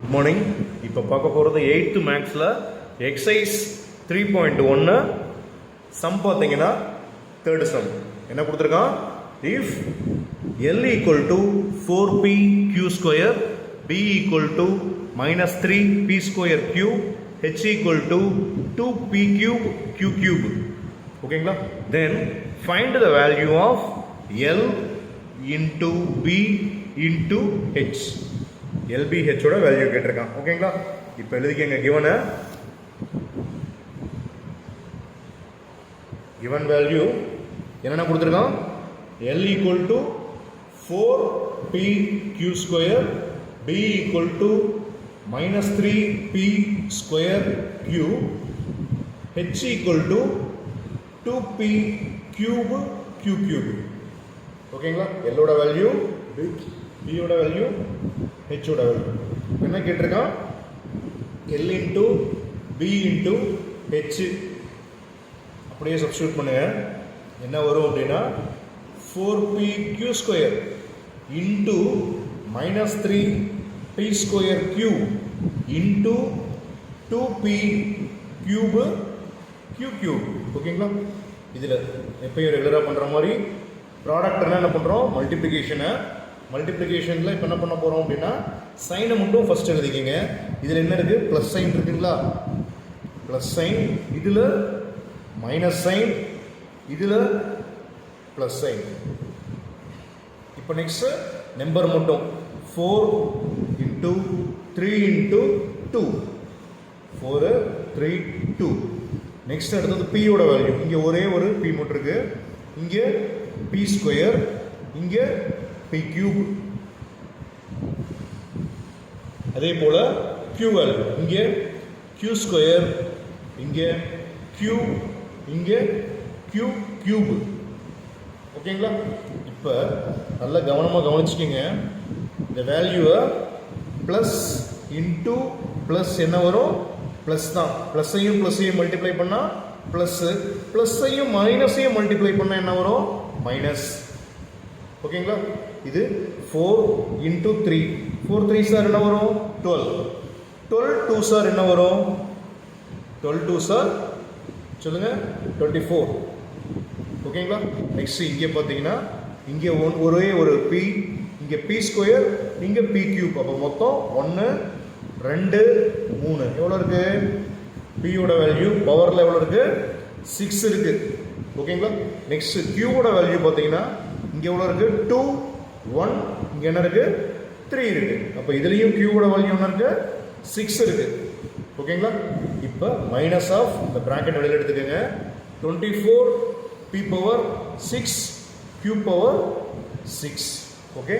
Good morning. இப்போ பார்க்க போகிறது 8th மேக்ஸில் எக்ஸசைஸ் 3.1 சம் பார்த்தீங்கன்னா தேர்டு சம் என்ன கொடுத்துருக்கான். If L equal to 4p square B equal to -3p square Q H equal to 2p cube Q cube. ஓகேங்களா? Then find the value of L into B into H. LBH ஓட value கேட்டிருக்கான். ஓகேங்களா? இப்போ எழுதிக்கங்க. given value என்னென்ன கொடுத்துருக்கான். L equal to 4pq square B equal to -3p square Q H equal to 2p cube Q cube. ஓகேங்களா? L ஓட value, B ஓட வேல்யூ, H ஓட வேல்யூ என்ன கேட்டிருக்கான். L into B into H அப்படியே substitute பண்ணுங்க. என்ன வரும் அப்படின்னா 4pq square into -3p square Q into 2p cube Q cube. ஓகேங்களா? இதில் எப்பயும் ரெகுலராக பண்ணுற மாதிரி ப்ராடக்ட் என்ன பண்ணுறோம், மல்டிப்ளிகேஷனில் இப்போ என்ன பண்ண போகிறோம் அப்படின்னா சைனை மட்டும் ஃபஸ்ட் எழுதிக்கிங்க. இதில் என்ன இருக்குது, ப்ளஸ் சைன் இருக்குங்களா, ப்ளஸ் சைன், இதில் மைனஸ் சைன், இதில் ப்ளஸ் சைன். இப்போ நெக்ஸ்ட்டு நம்பர் மட்டும் 4 இன்ட்டு 3 இன்ட்டு 2, 4 3 2. நெக்ஸ்ட் அடுத்தது பியோட வேல்யூ. இங்கே ஒரே ஒரு பி மட்டும் இருக்கு. இங்கே பி ஸ்கொயர், இங்கே பி கியூப். அதே போல கியூ வேல்யூ. இங்கே கியூ ஸ்கொயர், இங்கே கியூ, இங்கே கியூ கியூப். ஓகேங்களா? இப்போ நல்லா கவனமாக கவனிச்சுக்கிங்க. இந்த வேல்யூவை ப்ளஸ் இன்டூ ப்ளஸ் என்ன வரும், ப்ளஸ் தான். ப்ளஸ்ஸையும் ப்ளஸ்ஸையும் மல்டிப்ளை பண்ணால் ப்ளஸ்ஸு, ப்ளஸ்ஸையும் மைனஸையும் மல்டிப்ளை பண்ணால் என்ன வரும், மைனஸ். ஓகேங்களா? இது 4 இன்ட்டு 3, 4 3 சார் என்ன வரும், 12, 12 2 சார் என்ன வரும், 12 2 சார் சொல்லுங்கள் 24. ஓகேங்களா? நெக்ஸ்ட் இங்கே பார்த்தீங்கன்னா இங்கே ஒரே ஒரு பி, இங்கே பி ஸ்கொயர், இங்கே பி கியூப். அப்போ மொத்தம் 1 2 3 எவ்வளோ இருக்குது, பியோட வேல்யூ பவரில் எவ்வளோ இருக்குது, 6 இருக்குது. ஓகேங்களா? நெக்ஸ்ட் கியூவோட வேல்யூ பார்த்தீங்கன்னா இங்கே எவ்வளோ இருக்குது, 2 1, இங்கே என்ன இருக்குது, 3 இருக்குது. அப்போ இதுலேயும் கியூவோட வேல்யூ என்ன இருக்குது, 6 இருக்குது. ஓகேங்களா? இப்போ மைனஸ் ஆஃப் இந்த ப்ராக்கெட் வெளியில் எடுத்துக்கோங்க. 24 p power 6 q power 6. Okay.